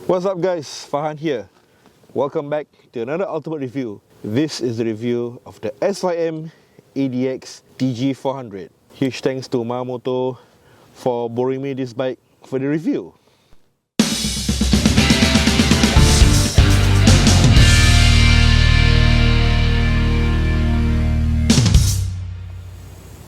What's up guys, Fahan here. Welcome back to another Ultimate Review. This is the review of the SYM ADX TG400. Huge thanks to Mamoto for borrowing me this bike for the review.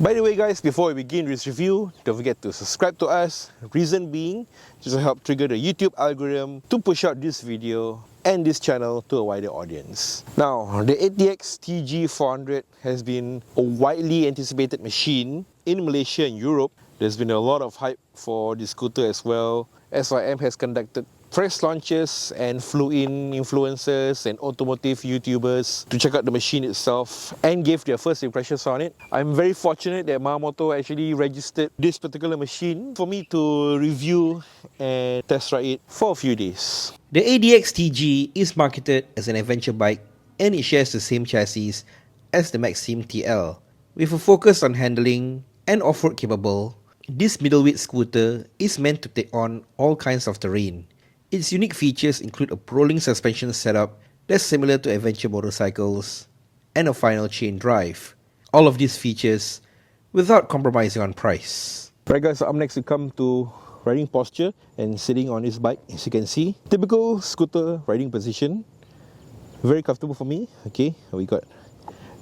By the way guys, before we begin this review, don't forget to subscribe to us. Reason being, just to help trigger the YouTube algorithm to push out this video and this channel to a wider audience. Now, the ADX TG400 has been a widely anticipated machine in Malaysia and Europe. There's been a lot of hype for this scooter as well. SYM has conducted press launches and flew in influencers and automotive YouTubers to check out the machine itself and gave their first impressions on it. I'm very fortunate that Mamoto actually registered this particular machine for me to review and test ride it for a few days. The ADX TG is marketed as an adventure bike and it shares the same chassis as the Maxim TL. With a focus on handling and off-road capable, this middleweight scooter is meant to take on all kinds of terrain. Its unique features include a rolling suspension setup that's similar to adventure motorcycles and a final chain drive. All of these features without compromising on price. Right guys, so up next we come to riding posture and sitting on this bike. As you can see, typical scooter riding position. Very comfortable for me. Okay, we got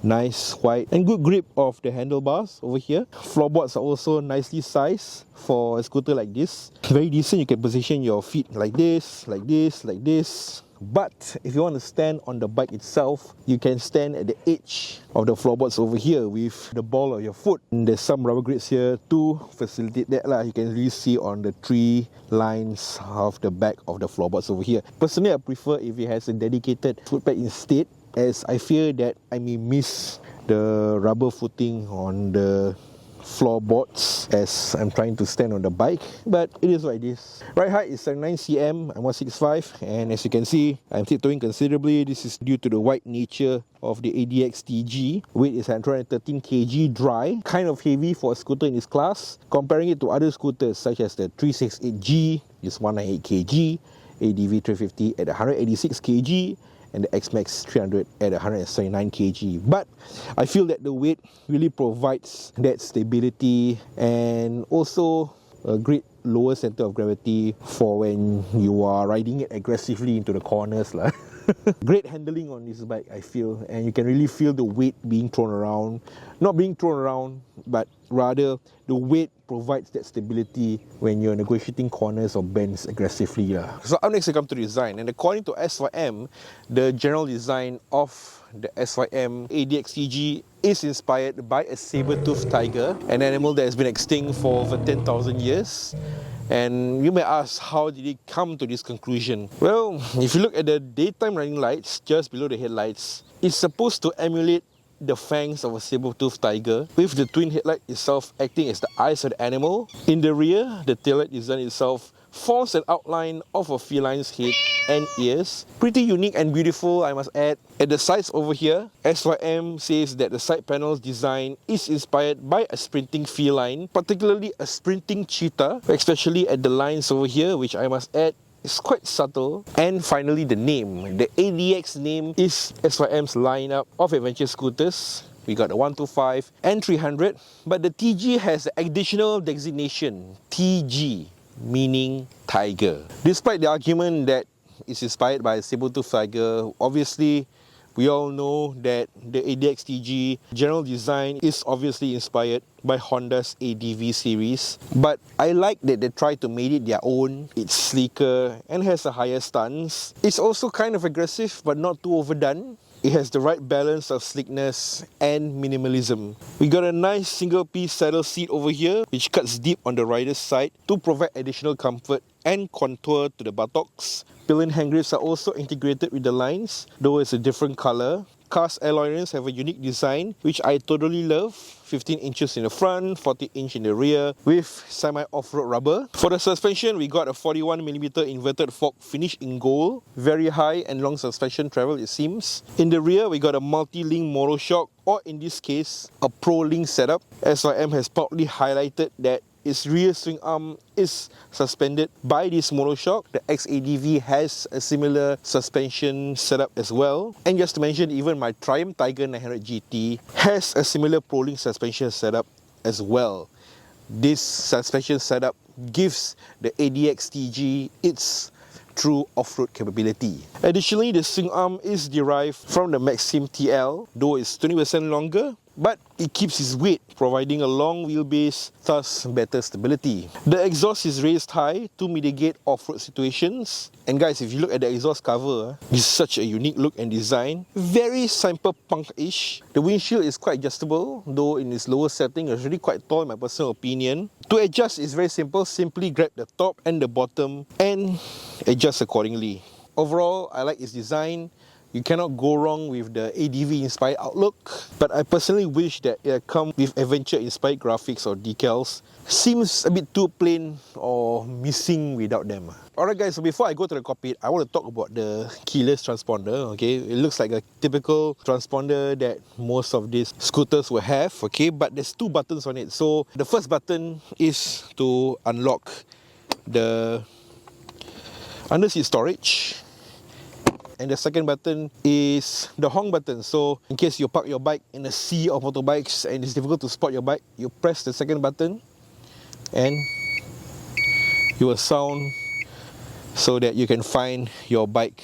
nice wide and good grip of the handlebars over here. Floorboards are also nicely sized for a scooter like this. Very decent. You can position your feet like this, like this, like this. But if you want to stand on the bike itself, you can stand at the edge of the floorboards over here with the ball of your foot. And there's some rubber grips here to facilitate that lah. You can really see on the three lines of the back of the floorboards over here. Personally, I prefer if it has a dedicated footpad instead, as I fear that I may miss the rubber footing on the floorboards as I'm trying to stand on the bike, but it is what it is. Ride height is 79 cm, I'm 165, and as you can see, I'm tiptoeing considerably. This is due to the wide nature of the ADX TG. Weight is 113 kg dry, kind of heavy for a scooter in its class. Comparing it to other scooters such as the 368G is 198 kg, ADV 350 at 186 kg, and the X-Max 300 at 179 kg. But I feel that the weight really provides that stability and also a great lower center of gravity for when you are riding it aggressively into the corners lah. Great handling on this bike, I feel, and you can really feel the weight being thrown around. Not being thrown around, but rather the weight provides that stability when you're negotiating corners or bends aggressively lah. So up next we come to design, and according to SYM, the general design of the SYM ADX TG is inspired by a saber-toothed tiger, an animal that has been extinct for over 10,000 years. And you may ask, how did he come to this conclusion? Well, if you look at the daytime running lights just below the headlights, it's supposed to emulate the fangs of a saber-toothed tiger, with the twin headlight itself acting as the eyes of the animal. In the rear, the taillight design itself forms an outline of a feline's head and ears. Pretty unique and beautiful, I must add. At the sides over here, SYM says that the side panel's design is inspired by a sprinting feline, particularly a sprinting cheetah, especially at the lines over here, which I must add is quite subtle. And finally, the name. The ADX name is SYM's lineup of adventure scooters. We got the 125 and 300, but the TG has the additional designation TG, meaning tiger. Despite the argument that it's inspired by a saber-toothed tiger, obviously we all know that the ADX TG general design is obviously inspired by Honda's ADV series, but I like that they try to make it their own. It's sleeker and has a higher stance. It's also kind of aggressive but not too overdone. It has the right balance of sleekness and minimalism. We got a nice single piece saddle seat over here, which cuts deep on the rider's side to provide additional comfort and contour to the buttocks. Pillion hand grips are also integrated with the lines, though it's a different color. Cast alloy rims have a unique design, which I totally love. 15 inches in the front, 40 inch in the rear, with semi-off-road rubber. For the suspension, we got a 41mm inverted fork finish in gold. Very high and long suspension travel, it seems. In the rear, we got a multi-link monoshock, or in this case, a Pro Link setup. SYM has proudly highlighted that its rear swing arm is suspended by this monoshock. The XADV has a similar suspension setup as well. And just to mention, even my Triumph Tiger 900 GT has a similar Prolink suspension setup as well. This suspension setup gives the ADX TG its true off-road capability. Additionally, the swing arm is derived from the Maxim TL, though it's 20% longer, but it keeps its weight, providing a long wheelbase, thus better stability. The exhaust is raised high to mitigate off-road situations. And guys, if you look at the exhaust cover, it's such a unique look and design. Very cyberpunk-ish. The windshield is quite adjustable, though in its lower setting, it's really quite tall in my personal opinion. To adjust is very simple. Simply grab the top and the bottom and adjust accordingly. Overall, I like its design. You cannot go wrong with the ADV-inspired outlook, but I personally wish that it come with adventure-inspired graphics or decals. Seems a bit too plain or missing without them. Alright guys, so before I go to the cockpit, I want to talk about the keyless transponder. Okay, it looks like a typical transponder that most of these scooters will have. Okay, but there's two buttons on it. So the first button is to unlock the under-seat storage. And the second button is the honk button. So in case you park your bike in a sea of motorbikes and it's difficult to spot your bike, you press the second button and you will sound so that you can find your bike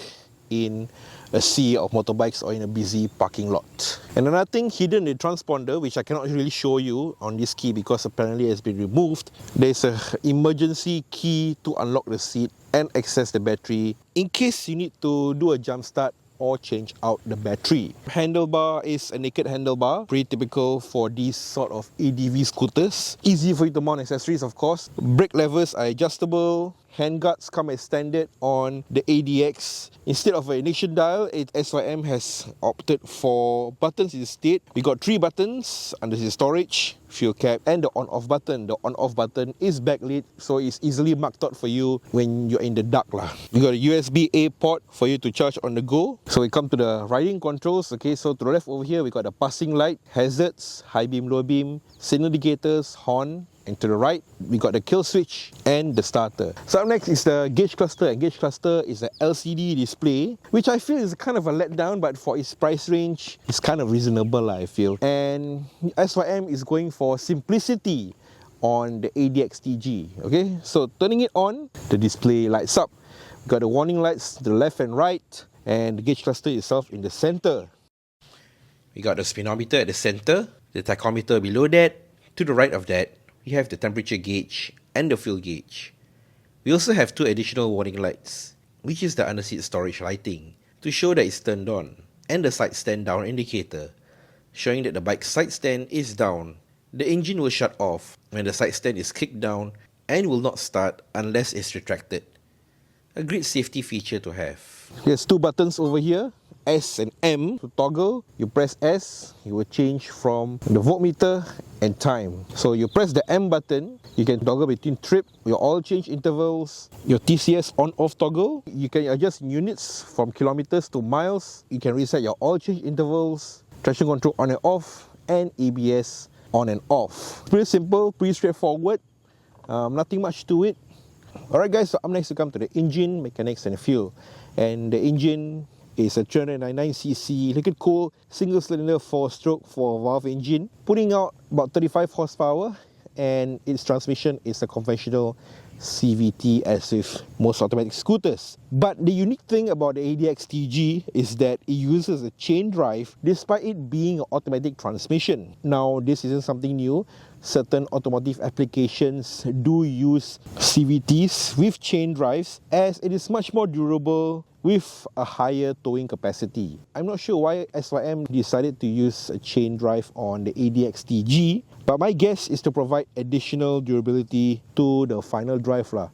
in a sea of motorbikes or in a busy parking lot. And another thing hidden in the transponder, which I cannot really show you on this key because apparently it has been removed, there's an emergency key to unlock the seat and access the battery in case you need to do a jump start or change out the battery. Handlebar is a naked handlebar, pretty typical for these sort of ADV scooters. Easy for you to mount accessories, of course. Brake levers are adjustable. Handguards come as standard on the ADX. Instead of an ignition dial, SYM has opted for buttons instead. We got 3 buttons under the storage, fuel cap, and the on-off button. The on-off button is backlit, so it's easily marked out for you when you're in the dark lah. We got a USB-A port for you to charge on the go. So we come to the riding controls. Okay, so to the left over here, we got the passing light, hazards, high beam, low beam, signal indicators, horn. And to the right, we got the kill switch and the starter. So up next is the gauge cluster. And gauge cluster is an LCD display, which I feel is kind of a letdown, but for its price range, it's kind of reasonable, I feel. And SYM is going for simplicity on the ADX-TG. Okay, so turning it on, the display lights up. We got the warning lights to the left and right, and the gauge cluster itself in the center. We got the speedometer at the center, the tachometer below that. To the right of that, we have the temperature gauge and the fuel gauge. We also have 2 additional warning lights, which is the under-seat storage lighting to show that it's turned on, and the side stand down indicator, showing that the bike's side stand is down. The engine will shut off when the side stand is kicked down and will not start unless it's retracted. A great safety feature to have. There's 2 buttons over here, S and M. To toggle, you press S, you will change from the voltmeter and time. So you press the M button, you can toggle between trip, your oil change intervals, your TCS on-off toggle. You can adjust in units from kilometers to miles. You can reset your oil change intervals, traction control on and off, and ABS on and off. Pretty simple, pretty straightforward. Nothing much to it. Alright guys, so up next we come to the engine, mechanics and fuel. And the engine is a 399cc liquid cooled single cylinder 4-stroke 4-valve engine, putting out about 35 horsepower, and its transmission is a conventional CVT as with most automatic scooters. But the unique thing about the ADX-TG is that it uses a chain drive despite it being an automatic transmission. Now this isn't something new. Certain automotive applications do use CVTs with chain drives as it is much more durable with a higher towing capacity. I'm not sure why SYM decided to use a chain drive on the ADX-TG, but my guess is to provide additional durability to the final drive lah.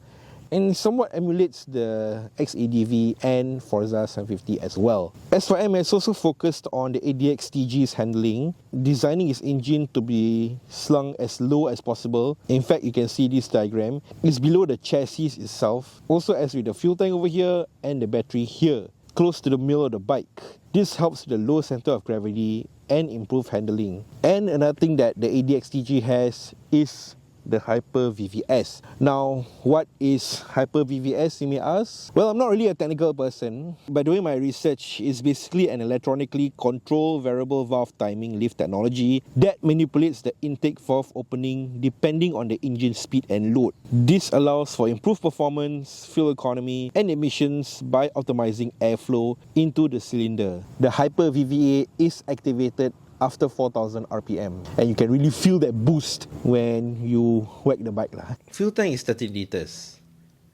And somewhat emulates the XADV and Forza 750 as well. SYM has also focused on the ADX-TG's handling, designing its engine to be slung as low as possible. In fact, you can see this diagram. It's below the chassis itself, also as with the fuel tank over here and the battery here, close to the middle of the bike. This helps with the low center of gravity and improve handling. And another thing that the ADX-TG has is the Hyper VVS. Now, what is Hyper VVS, you may ask? Well, I'm not really a technical person, but doing my research, is basically an electronically controlled variable valve timing lift technology that manipulates the intake valve opening depending on the engine speed and load. This allows for improved performance, fuel economy, and emissions by optimizing airflow into the cylinder. The Hyper VVA is activated after 4,000 RPM, and you can really feel that boost when you whack the bike lah. Fuel tank is 13 litres,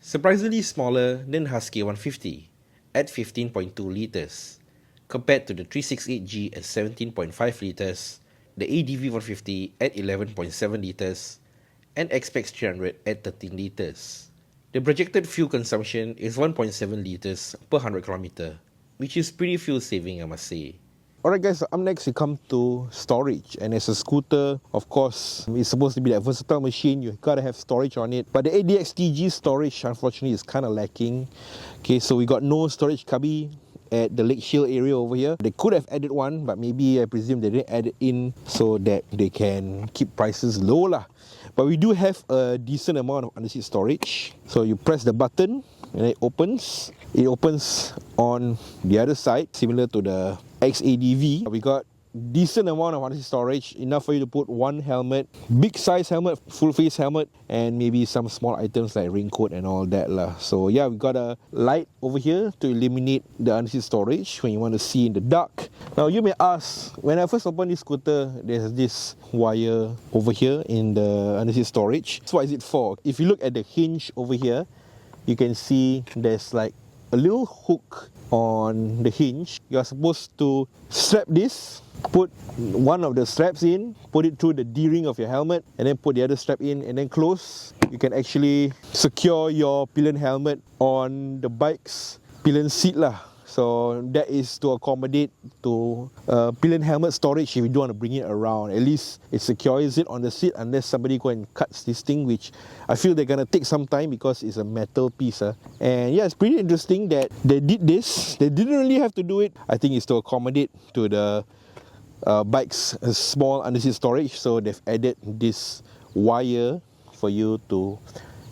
surprisingly smaller than Husky 150 at 15.2 litres, compared to the 368G at 17.5 litres, the ADV 150 at 11.7 litres, and XPEX 300 at 13 litres. The projected fuel consumption is 1.7 litres per 100 km, which is pretty fuel saving, I must say. Alright guys, so up next we come to storage, and as a scooter, of course, it's supposed to be that versatile machine. You gotta have storage on it, but the ADX-TG storage unfortunately is kind of lacking. Okay, so we got no storage cubby at the Lake Shield area over here. They could have added one, but maybe I presume they didn't add it in so that they can keep prices low lah. But we do have a decent amount of underseat storage. So you press the button and it opens. It opens on the other side, similar to the XADV. We got decent amount of underseat storage, enough for you to put one helmet, big size helmet, full face helmet, and maybe some small items like raincoat and all that lah. So yeah, we got a light over here to eliminate the underseat storage when you want to see in the dark. Now you may ask, when I first opened this scooter, there's this wire over here in the underseat storage. So what is it for? If you look at the hinge over here, you can see there's like a little hook on the hinge. You are supposed to strap this, put one of the straps in, put it through the D-ring of your helmet, and then put the other strap in and then close. You can actually secure your pillion helmet on the bike's pillion seat lah. So that is to accommodate to pillion helmet storage if you don't want to bring it around. At least it secures it on the seat unless somebody go and cuts this thing, which I feel they're going to take some time because it's a metal piece. And yeah, it's pretty interesting that they did this. They didn't really have to do it. I think it's to accommodate to the bike's small underseat storage. So they've added this wire for you to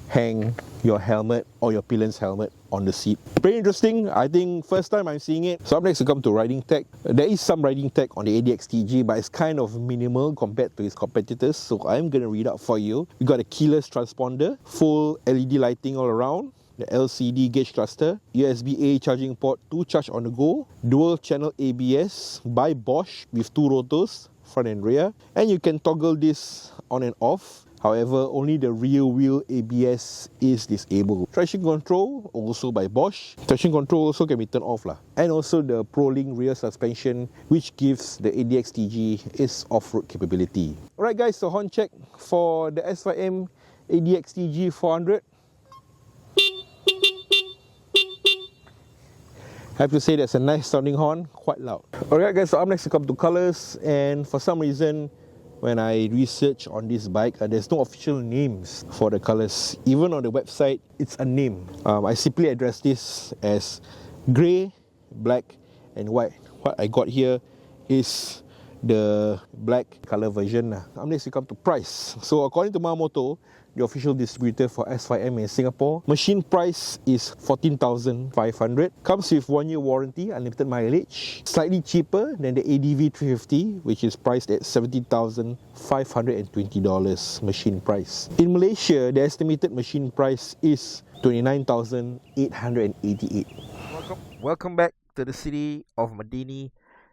hang your helmet or your pillion's helmet on the seat. Pretty interesting. I think first time I'm seeing it. So up next we come to riding tech. There is some riding tech on the ADX-TG, but it's kind of minimal compared to its competitors. So I'm going to read out for you. We got a keyless transponder, full LED lighting all around, the LCD gauge cluster, USB-A charging port, 2 charge on the go, dual channel ABS by Bosch with 2 rotors, front and rear, and you can toggle this on and off. However, only the rear wheel ABS is disabled. Traction control also by Bosch. Traction control also can be turned off lah. And also the ProLink rear suspension, which gives the ADX-TG its off-road capability. Alright guys, so horn check for the S5M ADX-TG 400. I have to say that's a nice sounding horn, quite loud. Alright guys, so up next we come to colours, and for some reason when I research on this bike, there's no official names for the colours. Even on the website, it's a name. I simply address this as grey, black and white. What I got here is the black colour version. Up next we come to price. So according to Mamoto, the official distributor for S5M in Singapore, machine price is 14,500. Comes with 1 year warranty, unlimited mileage. Slightly cheaper than the ADV 350, which is priced at $17,520 machine price. In Malaysia, the estimated machine price is 29,888. Welcome back to the city of Madini,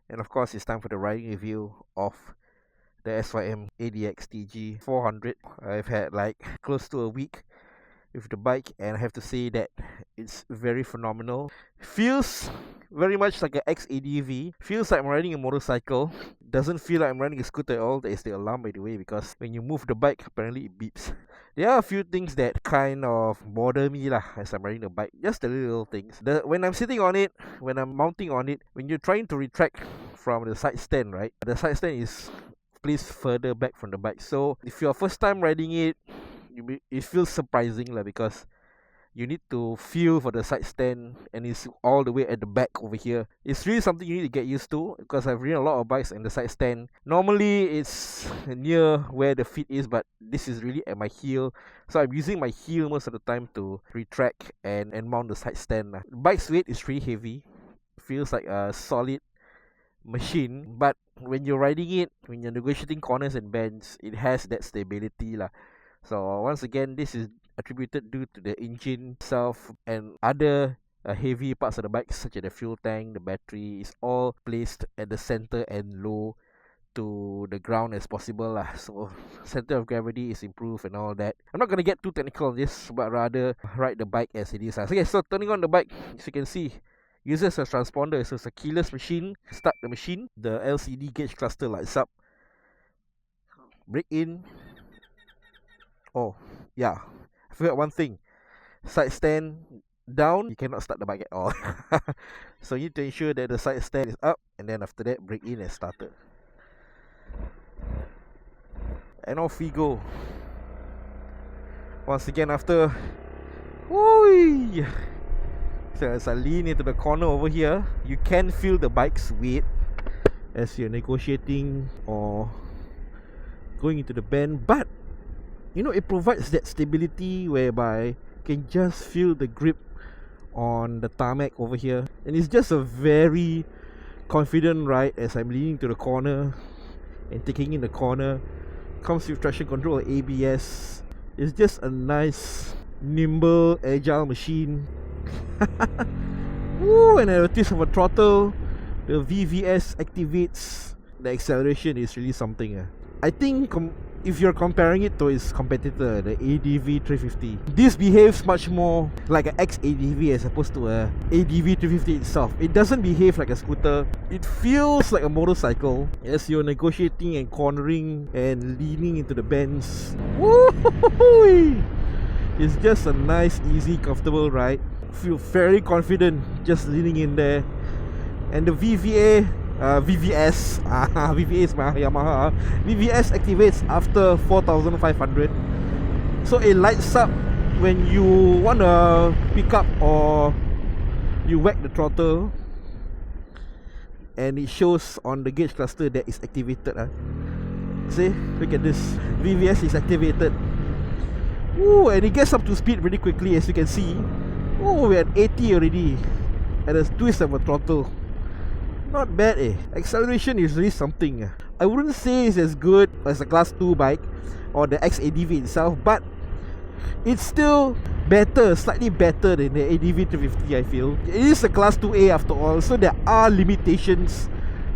and of course it's time for the riding review of the S5M ADX-TG 400. I've had like close to a week with the bike, and I have to say that it's very phenomenal. Feels very much like an XADV. Feels like I'm riding a motorcycle. Doesn't feel like I'm riding a scooter at all. There is the alarm, by the way, because when you move the bike, apparently it beeps. There are a few things that kind of bother me lah as I'm riding the bike. Just the little things. When I'm sitting on it, when I'm mounting on it, when you're trying to retract from the side stand, right? The side stand is placed further back from the bike. So if you're first time riding it, it feels surprising lah, because you need to feel for the side stand, and it's all the way at the back over here. It's really something you need to get used to, because I've ridden a lot of bikes in the side stand. Normally it's near where the feet is, but this is really at my heel, so I'm using my heel most of the time to retract and mount the side stand. Bike's weight is really heavy, feels like a solid machine, but when you're riding it, when you're negotiating corners and bends, it has that stability lah. So once again, this is attributed due to the engine itself and other heavy parts of the bike, such as the fuel tank, the battery, is all placed at the center and low to the ground as possible lah. So center of gravity is improved and all that. I'm not gonna get too technical on this, but rather ride the bike as it is. So okay, so turning on the bike, as you can see, uses a transponder, so it's a keyless machine. Start the machine, the LCD gauge cluster lights up. Brake in. Oh, yeah, I forgot one thing. Side stand down, you cannot start the bike at all. So you need to ensure that the side stand is up, and then after that, brake in and start it. And off we go. Once again, after... Whoo! So as I lean into the corner over here, you can feel the bike's weight as you're negotiating or going into the bend, but you know, it provides that stability whereby you can just feel the grip on the tarmac over here, and it's just a very confident ride as I'm leaning to the corner and taking in the corner. Comes with traction control, ABS. It's just a nice, nimble, agile machine. Woo, and at a twist of a throttle, the VVS activates. The acceleration is really something. I think if you're comparing it to its competitor, the ADV 350, this behaves much more like an XADV as opposed to a ADV 350 itself. It doesn't behave like a scooter. It feels like a motorcycle as you're negotiating and cornering and leaning into the bends. Woo! It's just a nice, easy, comfortable ride. Feel very confident just leaning in there. And the VVS is my Yamaha. VVS activates after 4,500. So it lights up when you want to pick up or you whack the throttle, and it shows on the gauge cluster that it's activated. See, look at this, VVS is activated. Ooh, and it gets up to speed really quickly, as you can see. Oh, we're at 80 already at a twist of a throttle. Not bad Acceleration is really something. I wouldn't say it's as good as a class 2 bike or the XADV itself, but it's still better, slightly better than the ADV 350, I feel. It is a class 2A after all, so there are limitations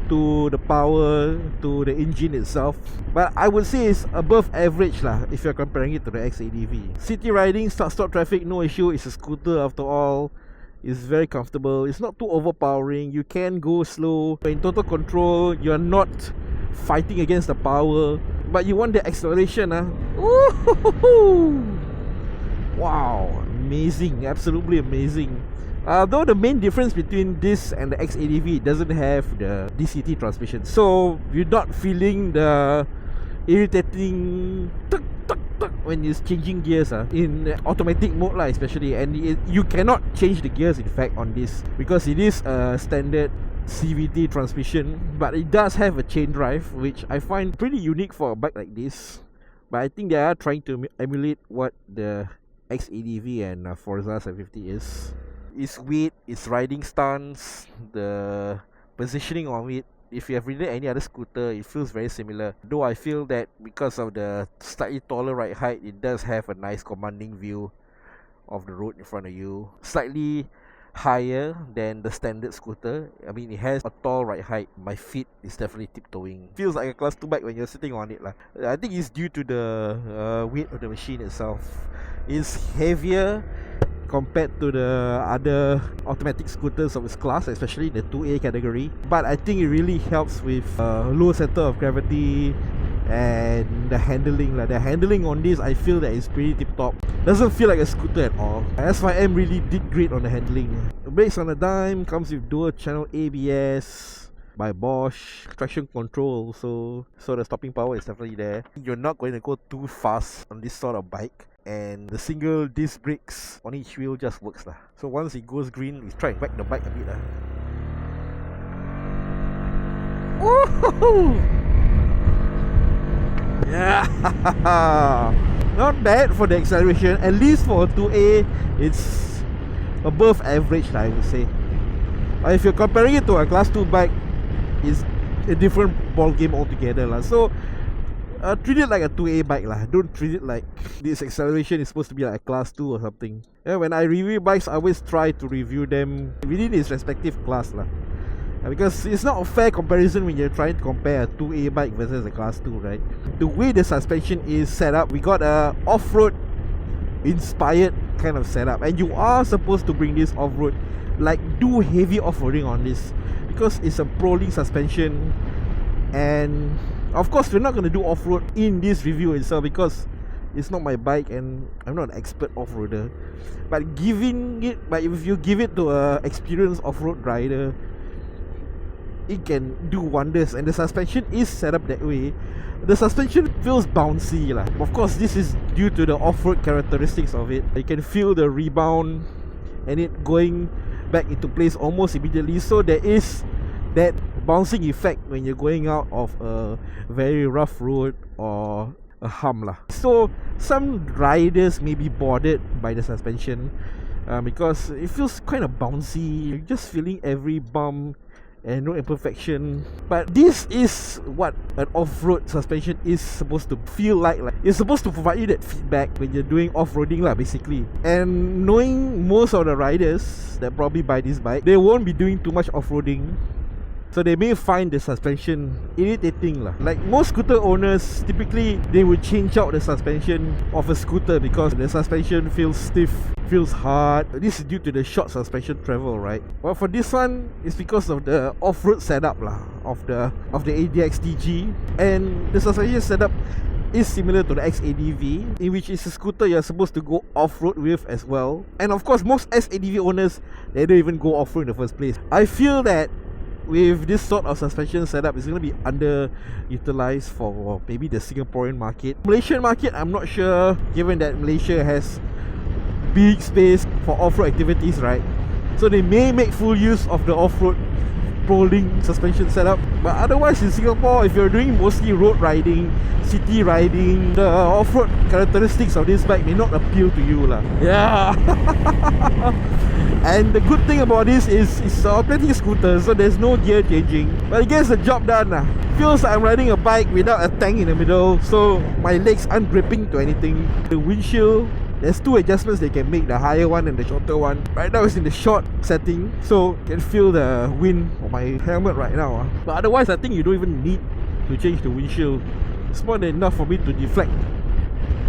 to the power, to the engine itself, but I would say it's above average lah if you're comparing it to the XADV. City riding, start-stop traffic, no issue. It's a scooter after all. It's very comfortable. It's not too overpowering. You can go slow. In total control, you're not fighting against the power, but you want the acceleration. Wow, amazing, absolutely amazing. Though the main difference between this and the XADV, it doesn't have the DCT transmission, so you're not feeling the irritating tuk, tuk, tuk when you're changing gears in automatic mode lah, especially. And you cannot change the gears in fact on this, because it is a standard CVT transmission, but it does have a chain drive, which I find pretty unique for a bike like this. But I think they are trying to emulate what the XADV and Forza 750 is. Its weight, its riding stance, the positioning on it, if you have ridden any other scooter, it feels very similar. Though I feel that because of the slightly taller ride height, it does have a nice commanding view of the road in front of you. Slightly higher than the standard scooter. I mean, it has a tall ride height. My feet is definitely tiptoeing. Feels like a class 2 bike when you're sitting on it lah. I think it's due to the weight of the machine itself. It's heavier compared to the other automatic scooters of its class, especially in the 2A category. But I think it really helps with low center of gravity and the handling. The handling on this, I feel that it's pretty tip top. Doesn't feel like a scooter at all. S5M really did great on the handling. The brakes on a dime, comes with dual channel ABS by Bosch, traction control also, so the stopping power is definitely there. You're not going to go too fast on this sort of bike. and the single disc brakes on each wheel just works lah. So once it goes green, we try and whack the bike a bit lah. Woohoo! Yeah, not bad for the acceleration. At least for a 2A, it's above average lah, I would say. If you're comparing it to a class 2 bike, it's a different ball game altogether lah. So treat it like a 2A bike lah. Don't treat it like this acceleration is supposed to be like a class 2 or something. Yeah, when I review bikes, I always try to review them within its respective class lah. Because it's not a fair comparison when you're trying to compare a 2A bike versus a class 2, right? The way the suspension is set up, we got a off-road inspired kind of setup, and you are supposed to bring this off-road, like do heavy off-roading on this, because it's a Prolink suspension. And of course we're not going to do off-road in this review itself because it's not my bike and I'm not an expert off-roader. But if you give it to a experienced off-road rider, it can do wonders. And the suspension is set up that way. The suspension feels bouncy lah. Of course, this is due to the off-road characteristics of it. You can feel the rebound and it going back into place almost immediately. So there is that bouncing effect when you're going out of a very rough road or a hump lah. So some riders may be bothered by the suspension because it feels kind of bouncy. You're just feeling every bump and no imperfection. But this is what an off-road suspension is supposed to feel like. It's supposed to provide you that feedback when you're doing off-roading lah, basically. And knowing most of the riders that probably buy this bike, they won't be doing too much off-roading, so they may find the suspension irritating lah. Like most scooter owners, typically they would change out the suspension of a scooter because the suspension feels stiff, feels hard. This is due to the short suspension travel, right? Well, for this one, it's because of the off-road setup lah of the ADX DG, and the suspension setup is similar to the XADV, in which is a scooter you're supposed to go off-road with as well. And of course, most SADV owners, they don't even go off-road in the first place. I feel that with this sort of suspension setup, it's going to be underutilized for maybe the Singaporean market. Malaysian market, I'm not sure, given that Malaysia has big space for off-road activities, right? So they may make full use of the off-road Prolink suspension setup. But otherwise in Singapore, if you're doing mostly road riding, city riding, the off-road characteristics of this bike may not appeal to you lah. Yeah. And the good thing about this is it's an automatic scooter, so there's no gear changing, but it gets the job done lah. Feels like I'm riding a bike without a tank in the middle, so my legs aren't gripping to anything. The windshield, there's two adjustments they can make, the higher one and the shorter one. Right now it's in the short setting, so can feel the wind on my helmet right now. But otherwise, I think you don't even need to change the windshield. It's more than enough for me to deflect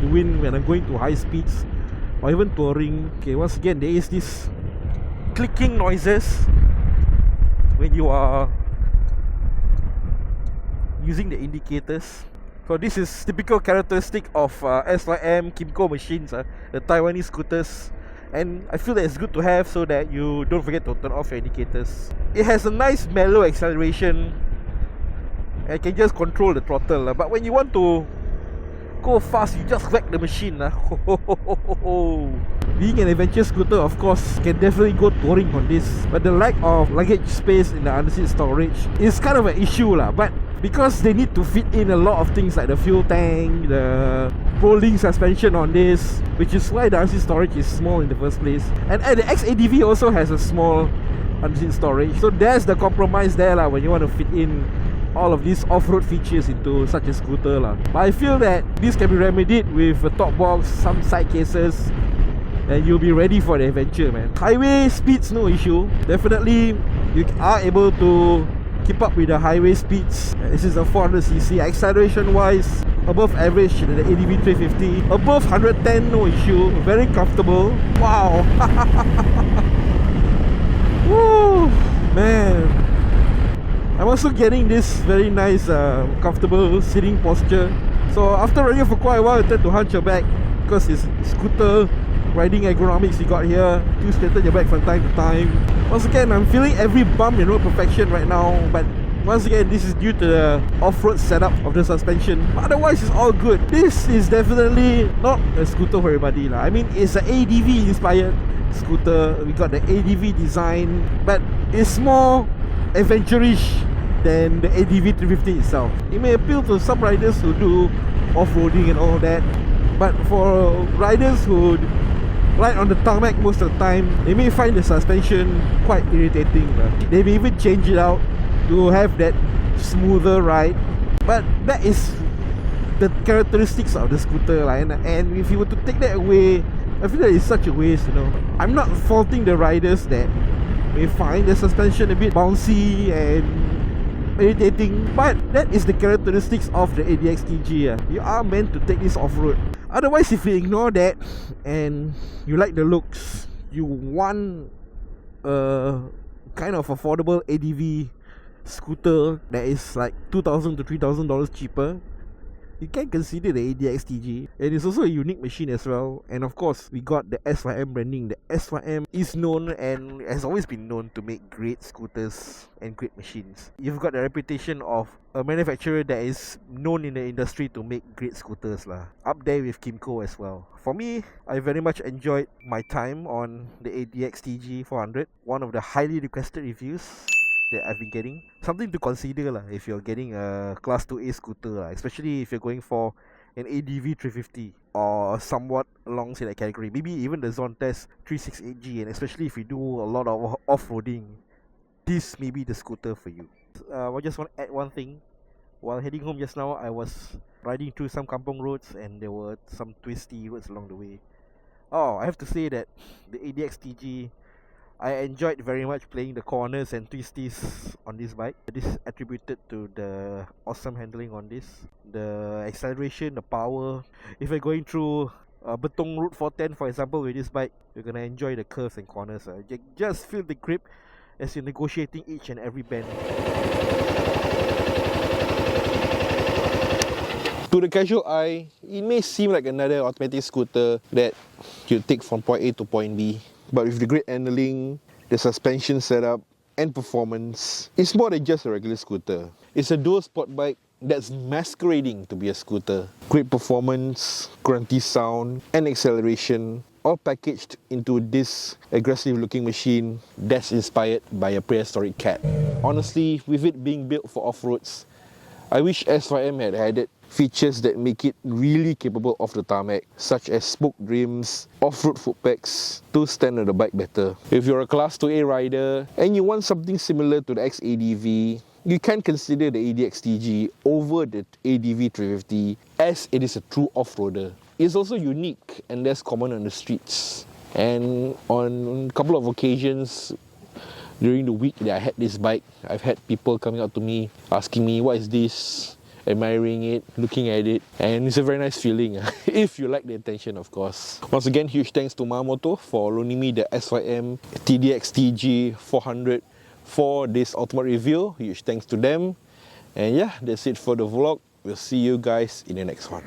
the wind when I'm going to high speeds or even touring. Okay, once again, there is this clicking noises when you are using the indicators. So this is typical characteristic of SYM Kymco machines, the Taiwanese scooters. And I feel that it's good to have so that you don't forget to turn off your indicators. It has a nice mellow acceleration and can just control the throttle. But when you want to go fast, you just whack the machine. Being an adventure scooter, of course, can definitely go touring on this. But the lack of luggage space in the underseat storage is kind of an issue lah. But because they need to fit in a lot of things like the fuel tank, the Prolink suspension on this, which is why the underseat storage is small in the first place. And the XADV also has a small underseat storage. So there's the compromise there lah when you want to fit in all of these off-road features into such a scooter lah. But I feel that this can be remedied with a top box, some side cases, and you'll be ready for the adventure, man. Highway speeds, no issue. Definitely you are able to keep up with the highway speeds. This is a 400cc. Acceleration wise, above average in the ADV 350. Above 110, no issue. Very comfortable. Wow. Woo, man. I'm also getting this very nice comfortable sitting posture. So after riding for quite a while, you tend to hunch your back because it's scooter riding ergonomics you got here. You straighten your back from time to time. Once again, I'm feeling every bump in road perfection right now, but Once again, this is due to the off-road setup of the suspension. Otherwise, it's all good. This is definitely not a scooter for everybody lah. I mean, it's an ADV inspired scooter. We got the ADV design, but it's more adventure-ish than the ADV 350 itself. It may appeal to some riders who do off-roading and all that, but for riders who ride on the tarmac most of the time, they may find the suspension quite irritating. They may even change it out to have that smoother ride, but that is the characteristics of the scooter and if you were to take that away, I feel that it's such a waste, you know. I'm not faulting the riders that may find the suspension a bit bouncy and irritating, but that is the characteristics of the ADX TG. You are meant to take this off-road. Otherwise, if you ignore that and you like the looks, you want a kind of affordable ADV scooter that is like $2,000 to $3,000 cheaper, you can consider the ADX TG. And it's also a unique machine as well. And of course, we got the SYM branding. The SYM is known and has always been known to make great scooters and great machines. You've got the reputation of a manufacturer that is known in the industry to make great scooters lah. Up there with Kymco as well. For me, I very much enjoyed my time on the ADX TG 400. One of the highly requested reviews that I've been getting. Something to consider lah if you're getting a Class 2A scooter lah, especially if you're going for an ADV 350 or somewhat along say that category. Maybe even the Zontes 368G, and especially if you do a lot of off-roading, this may be the scooter for you. I just want to add one thing. While heading home just now, I was riding through some kampong roads and there were some twisty roads along the way. Oh, I have to say that the ADX TG, I enjoyed very much playing the corners and twisties on this bike. This is attributed to the awesome handling on this, the acceleration, the power. If you're going through Betong Route 410 for example with this bike, you're gonna enjoy the curves and corners. You just feel the grip as you're negotiating each and every bend. To the casual eye, it may seem like another automatic scooter that you take from point A to point B. But with the great handling, the suspension setup and performance, it's more than just a regular scooter. It's a dual sport bike that's masquerading to be a scooter. Great performance, grunty sound and acceleration, all packaged into this aggressive looking machine that's inspired by a prehistoric cat. Honestly, with it being built for off-roads, I wish SYM had added features that make it really capable off the tarmac, such as spoke rims, off-road foot pegs to stand on the bike better. If you're a Class 2A rider and you want something similar to the XADV, you can consider the ADX TG over the ADV 350 as it is a true off-roader. It's also unique and less common on the streets. And on a couple of occasions during the week that I had this bike, I've had people coming up to me asking me, what is this? Admiring it, looking at it, and it's a very nice feeling if you like the attention, of course. Once again, huge thanks to Mamoto for loaning me the SYM TDX TG 400 for this ultimate review. Huge thanks to them. And yeah, that's it for the vlog. We'll see you guys in the next one.